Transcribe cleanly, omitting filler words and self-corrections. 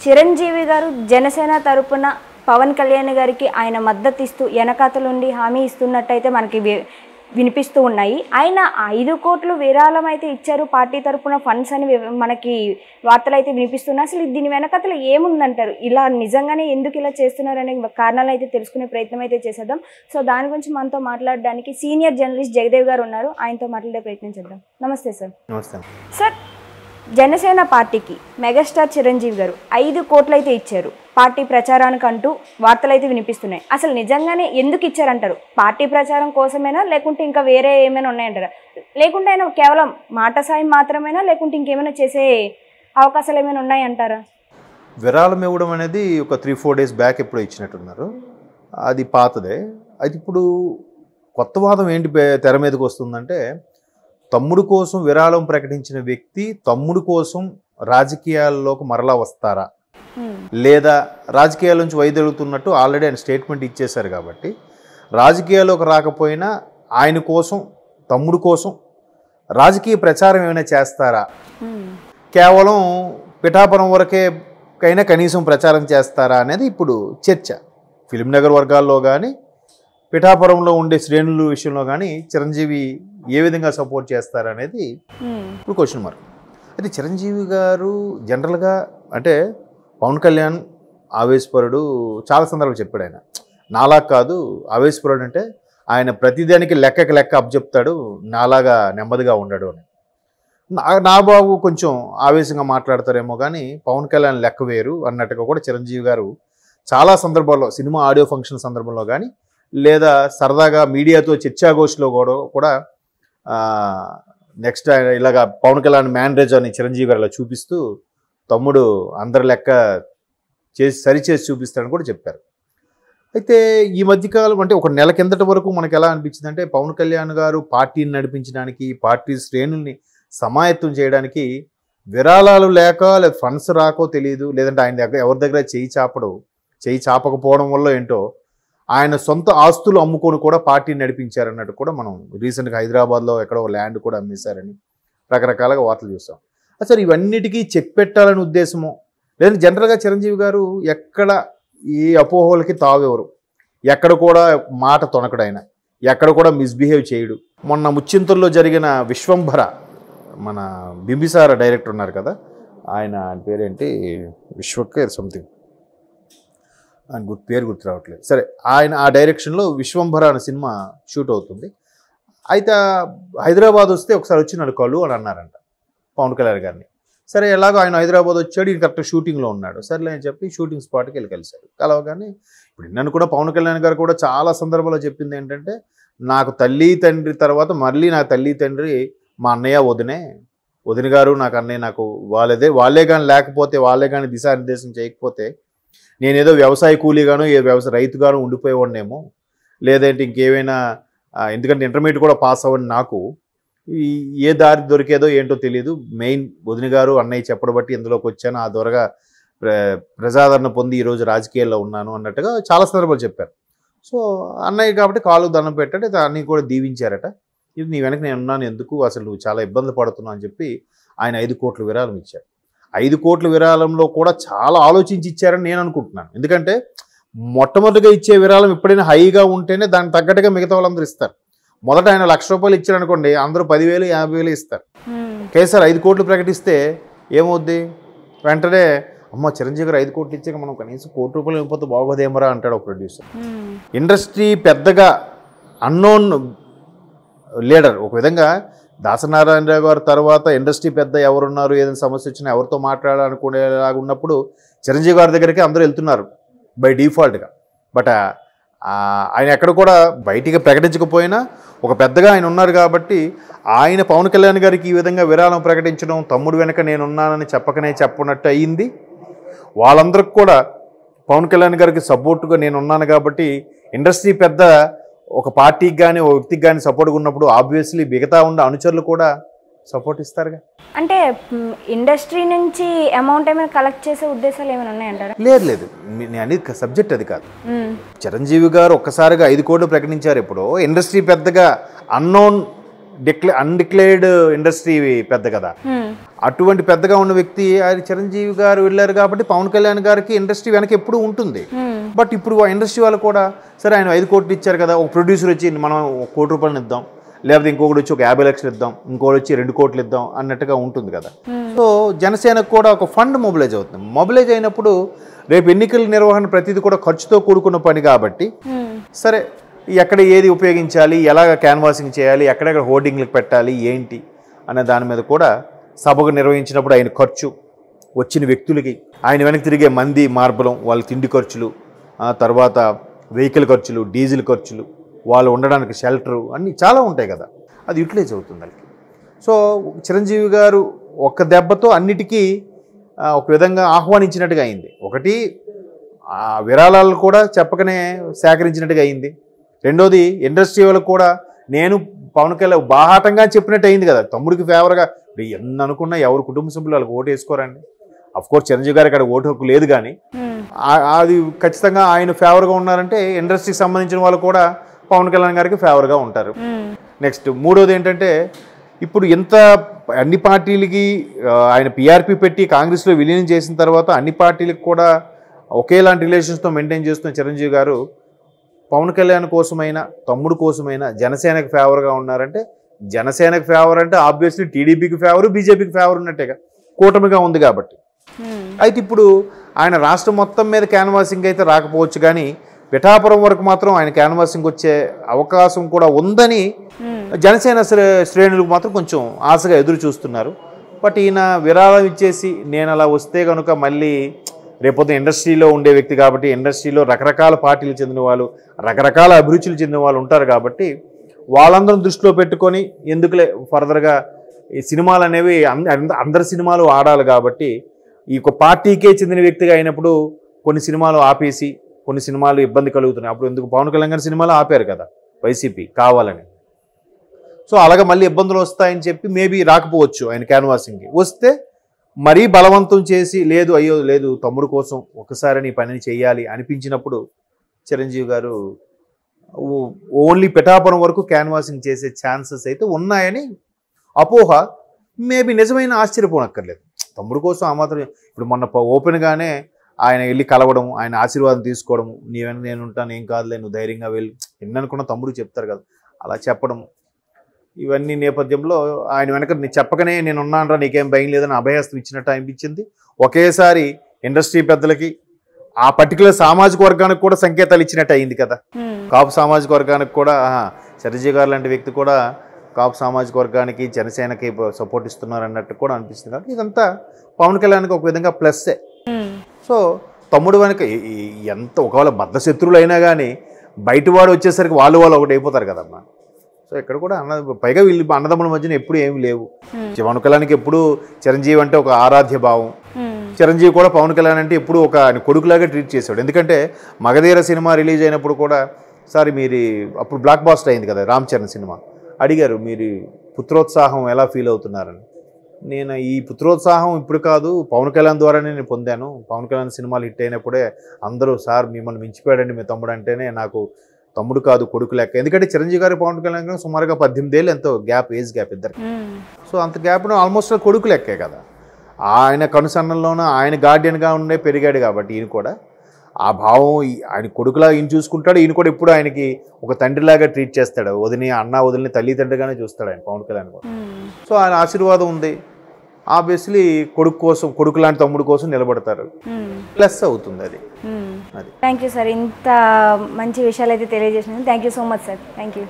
చిరంజీవి గారు జనసేన తరపున పవన్ కళ్యాణ్ గారికి ఆయన మద్దతు ఇస్తూ వెనకాతలుండి హామీ ఇస్తున్నట్టయితే మనకి వినిపిస్తూ ఉన్నాయి. ఆయన 5 కోట్లు విరాళం అయితే ఇచ్చారు పార్టీ తరపున ఫండ్స్ అని మనకి వార్తలు అయితే వినిపిస్తున్నాయి. అసలు దీని వెనకాతల ఏముందంటారు? ఇలా నిజంగానే ఎందుకు ఇలా చేస్తున్నారనే కారణాలు అయితే తెలుసుకునే ప్రయత్నం అయితే చేసేద్దాం. సో దాని గురించి మనతో మాట్లాడడానికి సీనియర్ జర్నలిస్ట్ జగదేవ్ గారు ఉన్నారు. ఆయనతో మాట్లాడే ప్రయత్నం చేద్దాం. నమస్తే సార్. నమస్తే సార్, జనసేన పార్టీకి మెగాస్టార్ చిరంజీవి గారు 5 కోట్లు అయితే ఇచ్చారు పార్టీ ప్రచారానికి అంటూ వార్తలు అయితే వినిపిస్తున్నాయి. అసలు నిజంగానే ఎందుకు ఇచ్చారంటారు? పార్టీ ప్రచారం కోసమేనా, లేకుంటే ఇంకా వేరే ఏమైనా ఉన్నాయంటారా? లేకుంటే ఆయన కేవలం మాట సాయం మాత్రమేనా, లేకుంటే ఇంకేమైనా చేసే అవకాశాలు ఏమైనా ఉన్నాయంటారా? విరాళం ఇవ్వడం అనేది ఒక 3-4 డేస్ బ్యాక్ ఎప్పుడో ఇచ్చినట్టున్నారు. అది పాతదే. అది ఇప్పుడు కొత్త వాదం ఏంటి తెర మీదకి వస్తుందంటే, తమ్ముడు కోసం విరాళం ప్రకటించిన వ్యక్తి తమ్ముడు కోసం రాజకీయాల్లోకి మరలా వస్తారా, లేదా రాజకీయాల నుంచి వైదొలుగుతున్నట్టు ఆల్రెడీ ఆయన స్టేట్మెంట్ ఇచ్చేశారు కాబట్టి రాజకీయాల్లోకి రాకపోయినా ఆయన కోసం తమ్ముడు కోసం రాజకీయ ప్రచారం ఏమైనా చేస్తారా, కేవలం పిఠాపురం వరకేకైనా కనీసం ప్రచారం చేస్తారా అనేది ఇప్పుడు చర్చ. ఫిలిం నగర్ వర్గాల్లో కానీ పిఠాపురంలో ఉండే శ్రేణుల విషయంలో కానీ చిరంజీవి ఏ విధంగా సపోర్ట్ చేస్తారనేది ఇప్పుడు క్వశ్చన్ మార్క్. అయితే చిరంజీవి గారు జనరల్గా అంటే పవన్ కళ్యాణ్ ఆవేశపరుడు చాలా సందర్భాలు చెప్పాడు. ఆయన నాలా కాదు, ఆవేశపరుడు అంటే ఆయన ప్రతిదానికి లెక్క అప్పచెప్తాడు, నాలాగా నెమ్మదిగా ఉండడు అని. నా బాబు కొంచెం ఆవేశంగా మాట్లాడతారేమో కానీ పవన్ కళ్యాణ్ లెక్క వేరు అన్నట్టుగా కూడా చిరంజీవి గారు చాలా సందర్భాల్లో సినిమా ఆడియో ఫంక్షన్ సందర్భంలో కానీ లేదా సరదాగా మీడియాతో చర్చాగోష్ఠిలో కూడా నెక్స్ట్ ఇలాగా పవన్ కళ్యాణ్ మ్యానరేజ్ అని చిరంజీవి గారు అలా చూపిస్తూ తమ్ముడు అందరి లెక్క సరిచేసి చూపిస్తాడని కూడా చెప్పారు. అయితే ఈ మధ్యకాలం అంటే ఒక నెల కిందటి వరకు మనకు ఎలా అనిపించింది అంటే, పవన్ కళ్యాణ్ గారు పార్టీని నడిపించడానికి, పార్టీ శ్రేణుల్ని సమాయత్తం చేయడానికి విరాళాలు లేక లేదా ఫండ్స్ రాకో తెలియదు, లేదంటే ఆయన దగ్గర ఎవరి దగ్గర చేయి చాపకపోవడం వల్ల ఏంటో ఆయన సొంత ఆస్తులు అమ్ముకొని కూడా పార్టీని నడిపించారన్నట్టు కూడా మనం రీసెంట్గా హైదరాబాద్లో ఎక్కడో ల్యాండ్ కూడా అమ్మేశారని రకరకాలుగా వార్తలు చూస్తాం. అసలు ఇవన్నిటికీ చెక్ పెట్టాలని ఉద్దేశమో, లేదంటే జనరల్గా చిరంజీవి గారు ఎక్కడ ఈ అపోహలకి తావెవరు, ఎక్కడ కూడా మాట తొనకడైనా, ఎక్కడ కూడా మిస్బిహేవ్ చేయడు. మొన్న ముచ్చింతల్లో జరిగిన విశ్వంభర, మన బింబిసార డైరెక్టర్ ఉన్నారు కదా, ఆయన పేరేంటి, విశ్వకే సంథింగ్, ఆయన పేరు గుర్తు రావట్లేదు. సరే, ఆయన ఆ డైరెక్షన్లో విశ్వంభర అనే సినిమా షూట్ అవుతుంది. అయితే హైదరాబాద్ వస్తే ఒకసారి వచ్చి నన్ను కలు అని అన్నారంట పవన్ కళ్యాణ్ గారిని. సరే, ఎలాగో ఆయన హైదరాబాద్ వచ్చాడు, ఈయన కరెక్ట్ షూటింగ్లో ఉన్నాడు. సరేలే అని చెప్పి షూటింగ్ స్పాట్కి వెళ్ళి కలిశారు. కలవగానే ఇప్పుడు నన్ను కూడా పవన్ కళ్యాణ్ గారు కూడా చాలా సందర్భాల్లో చెప్పింది ఏంటంటే, నాకు తల్లి తండ్రి తర్వాత మళ్ళీ నా తల్లి తండ్రి మా అన్నయ్య వదిన గారు, నాకు అన్నయ్య, నాకు వాళ్ళే కానీ లేకపోతే, వాళ్ళే కానీ దిశానిర్దేశం చేయకపోతే నేనేదో వ్యవసాయ కూలీగాను రైతుగాను ఉండిపోయేవాడినేమో, లేదంటే ఇంకేమైనా, ఎందుకంటే ఇంటర్మీడియట్ కూడా పాస్ అవ్వండి, నాకు ఏ దారి దొరికేదో ఏంటో తెలియదు, మెయిన్ వదిన గారు అన్నయ్య చెప్పడం బట్టి ఇందులోకి వచ్చాను, ఆ దొరగా ప్రజాదరణ పొంది ఈరోజు రాజకీయాల్లో ఉన్నాను అన్నట్టుగా చాలా సందర్భాలు చెప్పారు. సో అన్నయ్య కాబట్టి కాలు దండం పెట్టాడు, అన్నయ్య కూడా దీవించారట. ఇది నీ వెనక నేను ఉన్నాను, ఎందుకు అసలు నువ్వు చాలా ఇబ్బందులు పడుతున్నావు అని చెప్పి ఆయన 5 కోట్ల విరాళం ఇచ్చారు. 5 కోట్ల విరాళంలో కూడా చాలా ఆలోచించి ఇచ్చారని నేను అనుకుంటున్నాను. ఎందుకంటే మొట్టమొదటిగా ఇచ్చే విరాళం ఎప్పుడైనా హైగా ఉంటేనే దానికి తగ్గట్టుగా మిగతా వాళ్ళందరూ ఇస్తారు. మొదట ఆయన ₹1,00,000 ఇచ్చారనుకోండి, అందరూ 10,000, 50,000 ఇస్తారు. కేసీఆర్ 5 కోట్లు ప్రకటిస్తే ఏమవుద్ది, వెంటనే అమ్మ చిరంజీవి గారు 5 కోట్లు ఇచ్చాక మనం కనీసం ₹1,00,000 ఇవ్వకపోతే బాగోదేమరా అంటాడు ఒక ప్రొడ్యూసర్. ఇండస్ట్రీ పెద్దగా అన్నోన్ లీడర్, ఒక విధంగా దాసనారాయణరావు గారు తర్వాత ఇండస్ట్రీ పెద్ద ఎవరున్నారు, ఏదైనా సమస్య వచ్చినా ఎవరితో మాట్లాడాలనుకునేలాగా ఉన్నప్పుడు చిరంజీవి గారి దగ్గరికి అందరూ వెళ్తున్నారు బై డిఫాల్ట్గా. బట్ ఆయన ఎక్కడ కూడా బయటికి ప్రకటించకపోయినా ఒక పెద్దగా ఆయన ఉన్నారు కాబట్టి ఆయన పవన్ కళ్యాణ్ గారికి ఈ విధంగా విరాళం ప్రకటించడం, తమ్ముడు వెనక నేనున్నానని చెప్పనట్టు అయ్యింది. వాళ్ళందరికి కూడా పవన్ కళ్యాణ్ గారికి సపోర్టుగా నేనున్నాను కాబట్టి ఇండస్ట్రీ పెద్ద ఒక పార్టీకి కానీ ఒక వ్యక్తికి కానీ సపోర్ట్గా ఉన్నప్పుడు ఆబ్వియస్లీ మిగతా ఉన్న అనుచరులు కూడా సపోర్ట్ ఇస్తారుగా. అంటే ఇండస్ట్రీ నుంచి అమౌంట్ ఏమైనా కలెక్ట్ చేసే ఉద్దేశాలు ఏమైనా ఉన్నాయంటారా? లేదు, నేను అనేది సబ్జెక్ట్ అది కాదు. చిరంజీవి గారు ఒక్కసారిగా 5 కోట్లు ప్రకటించారు. ఇప్పుడు ఇండస్ట్రీ పెద్దగా అన్నోన్ అన్డిక్లేర్డ్ ఇండస్ట్రీ పెద్ద కదా, అటువంటి పెద్దగా ఉన్న వ్యక్తి ఆయన చిరంజీవి గారు వెళ్ళారు కాబట్టి పవన్ కళ్యాణ్ గారికి ఇండస్ట్రీ వెనక ఎప్పుడూ ఉంటుంది. బట్ ఇప్పుడు ఆ ఇండస్ట్రీ వాళ్ళు కూడా సరే ఆయన 5 కోట్లు ఇచ్చారు కదా, ఒక ప్రొడ్యూసర్ వచ్చి మనం 1 కోటి రూపాయలు ఇద్దాం, లేకపోతే ఇంకొకటి వచ్చి ఒక 50 లక్షలు ఇద్దాం, ఇంకొకటి వచ్చి 2 కోట్లు ఇద్దాం అన్నట్టుగా ఉంటుంది కదా. సో జనసేనకు కూడా ఒక ఫండ్ మొబిలైజ్ అవుతుంది. మొబిలైజ్ అయినప్పుడు రేపు ఎన్నికల నిర్వహణ ప్రతిదీ కూడా ఖర్చుతో కూడుకున్న పని కాబట్టి సరే ఎక్కడ ఏది ఉపయోగించాలి, ఎలాగ క్యాన్వాసింగ్ చేయాలి, ఎక్కడెక్కడ హోర్డింగ్లకు పెట్టాలి ఏంటి అనే దాని మీద కూడా సభకు నిర్వహించినప్పుడు ఆయన ఖర్చు, వచ్చిన వ్యక్తులకి ఆయన వెనక్కి తిరిగే మంది మార్బలం, వాళ్ళ తిండి ఖర్చులు, తర్వాత వెహికల్ ఖర్చులు, డీజిల్ ఖర్చులు, వాళ్ళు ఉండడానికి షెల్టరు అన్నీ చాలా ఉంటాయి కదా, అది యూటిలైజ్ అవుతుంది వాళ్ళకి. సో చిరంజీవి గారు ఒక్క దెబ్బతో అన్నిటికీ ఒక విధంగా ఆహ్వానించినట్టుగా అయింది. ఒకటి విరాళాలు కూడా చెప్పకనే సేకరించినట్టుగా అయింది. రెండోది ఇండస్ట్రీ వాళ్ళకు కూడా నేను పవన్ కళ్యాణ్ బాహాటంగా చెప్పినట్టు అయింది కదా, తమ్ముడికి ఫేవర్గా. ఎన్ని అనుకున్నా ఎవరు కుటుంబ సభ్యులు వాళ్ళకి ఓటు వేసుకోరండి. అఫ్కోర్స్ చిరంజీవి గారికి అక్కడ ఓటు హక్కు లేదు, కానీ అది ఖచ్చితంగా ఆయన ఫేవర్గా ఉన్నారంటే ఇండస్ట్రీకి సంబంధించిన వాళ్ళు కూడా పవన్ కళ్యాణ్ గారికి ఫేవర్గా ఉంటారు. నెక్స్ట్ మూడోది ఏంటంటే ఇప్పుడు ఇంత అన్ని పార్టీలకి ఆయన పిఆర్పి పెట్టి కాంగ్రెస్లో విలీనం చేసిన తర్వాత అన్ని పార్టీలకు కూడా ఒకేలాంటి రిలేషన్స్తో మెయింటైన్ చేస్తున్న చిరంజీవి గారు పవన్ కళ్యాణ్ కోసమైనా తమ్ముడు కోసమైనా జనసేనకు ఫేవర్గా ఉన్నారంటే, జనసేనకు ఫేవర్ అంటే ఆబ్వియస్లీ టీడీపీకి ఫేవరు, బీజేపీకి ఫేవర్ ఉన్నట్టేగా, కూటమిగా ఉంది కాబట్టి. అయితే ఇప్పుడు ఆయన రాష్ట్రం మొత్తం మీద క్యాన్వాసింగ్ అయితే రాకపోవచ్చు, కానీ పిఠాపురం వరకు మాత్రం ఆయన క్యాన్వాసింగ్ వచ్చే అవకాశం కూడా ఉందని జనసేన శ్రేణులకు మాత్రం కొంచెం ఆశగా ఎదురు చూస్తున్నారు. బట్ ఈయన విరాళం ఇచ్చేసి నేను అలా వస్తే కనుక మళ్ళీ రేపొద్దు ఇండస్ట్రీలో ఉండే వ్యక్తి కాబట్టి, ఇండస్ట్రీలో రకరకాల పార్టీలు చెందిన వాళ్ళు, రకరకాల అభిరుచులు చెందిన వాళ్ళు ఉంటారు కాబట్టి వాళ్ళందరం దృష్టిలో పెట్టుకొని ఎందుకులే ఫర్దర్గా ఈ సినిమాలు అనేవి అందరి సినిమాలు ఆడాలి కాబట్టి ఈ పార్టీకే చెందిన వ్యక్తిగా అయినప్పుడు కొన్ని సినిమాలు ఆపేసి కొన్ని సినిమాలు ఇబ్బంది కలుగుతున్నాయి. అప్పుడు ఎందుకు పవన్ కళ్యాణ్ గారి సినిమాలు ఆపారు కదా వైసీపీ కావాలని. సో అలాగే మళ్ళీ ఇబ్బందులు వస్తాయని చెప్పి మేబీ రాకపోవచ్చు ఆయన క్యాన్వాసింగ్కి. వస్తే మరీ బలవంతం చేసి లేదు అయ్యో లేదు తమ్ముడు కోసం ఒకసారి నీ పనిని చేయాలి అనిపించినప్పుడు చిరంజీవి గారు ఓన్లీ పిఠాపురం వరకు క్యాన్వాసింగ్ చేసే ఛాన్సెస్ అయితే ఉన్నాయని అపోహ. మేబీ నిజమైన ఆశ్చర్యపోనక్కర్లేదు. తమ్ముడు కోసం ఆ మాత్రం ఇప్పుడు మొన్న ఓపెన్గానే ఆయన వెళ్ళి కలవడం, ఆయన ఆశీర్వాదం తీసుకోవడం, నీవెన నేను ఉంటాను ఏం కాదులే నువ్వు ధైర్యంగా వెళ్ళి ఎన్ననుకున్న తమ్ముడు చెప్తారు కదా, అలా చెప్పడం ఇవన్నీ నేపథ్యంలో ఆయన వెనక చెప్పకనే నేను ఉన్నానరా నీకేం భయం లేదని అభయహస్తం ఇచ్చినట్టు అనిపించింది. ఒకేసారి ఇండస్ట్రీ పెద్దలకి ఆ పర్టికులర్ సామాజిక వర్గానికి కూడా సంకేతాలు ఇచ్చినట్టు అయింది కదా. కాపు సామాజిక వర్గానికి కూడా చిరంజీవి గారు లాంటి వ్యక్తి కూడా కాపు సామాజిక వర్గానికి జనసేనకి సపోర్ట్ ఇస్తున్నారు అన్నట్టు కూడా అనిపిస్తుంది. కాబట్టి ఇదంతా పవన్ కళ్యాణ్కి ఒక విధంగా ప్లస్సే. సో తమ్ముడు వెనక ఎంత ఒకవేళ బద్ధ శత్రువులు అయినా కానీ బయటవాడు వచ్చేసరికి వాళ్ళు ఒకటి అయిపోతారు కదమ్మా. సో ఇక్కడ కూడా పైగా వీళ్ళు అన్నదమ్ముల మధ్యన ఎప్పుడు ఏమి లేవు. పవన్ కళ్యాణ్కి ఎప్పుడు చిరంజీవి అంటే ఒక ఆరాధ్య భావం. చిరంజీవి కూడా పవన్ కళ్యాణ్ అంటే ఎప్పుడు ఒక ఆయన కొడుకులాగా ట్రీట్ చేశాడు. ఎందుకంటే మగధీర సినిమా రిలీజ్ అయినప్పుడు కూడా సార్ మీరు అప్పుడు బ్లాక్ బాస్టర్ అయింది కదా రామ్ చరణ్ సినిమా, అడిగారు మీరు పుత్రోత్సాహం ఎలా ఫీల్ అవుతున్నారని. నేను ఈ పుత్రోత్సాహం ఇప్పుడు కాదు పవన్ కళ్యాణ్ ద్వారానే నేను పొందాను. పవన్ కళ్యాణ్ సినిమాలు హిట్ అయినప్పుడే అందరూ సార్ మిమ్మల్ని మించిపోయాడండి మీ తమ్ముడు అంటేనే నాకు తమ్ముడు కాదు కొడుకు లెక్క. ఎందుకంటే చిరంజీవి గారి పవన్ కళ్యాణ్ గారు సుమారుగా 18 ఏళ్ళు ఎంతో గ్యాప్, ఏజ్ గ్యాప్ ఇద్దరికి. సో అంత గ్యాప్ను ఆల్మోస్ట్ కొడుకు లెక్కే కదా. ఆయన కనుసన్నల్లోనూ ఆయన గార్డియన్గా ఉండే పెరిగాడు కాబట్టి ఈయన కూడా ఆ భావం ఆయన కొడుకులా ఈయన చూసుకుంటాడు. ఈయన కూడా ఎప్పుడు ఆయనకి ఒక తండ్రిలాగా ట్రీట్ చేస్తాడు. వదిలిని తల్లిదండ్రిగానే చూస్తాడు ఆయన పవన్ కళ్యాణ్ కూడా. సో ఆయన ఆశీర్వాదం ఉంది. ఆబ్వియస్లీ కొడుకు లాంటి తమ్ముడు కోసం నిలబడతారు. ప్లస్ అవుతుంది అది. థ్యాంక్ యూ సార్, ఇంత మంచి విషయాలు అయితే తెలియజేసినందుకు thank you so much sir. Thank you.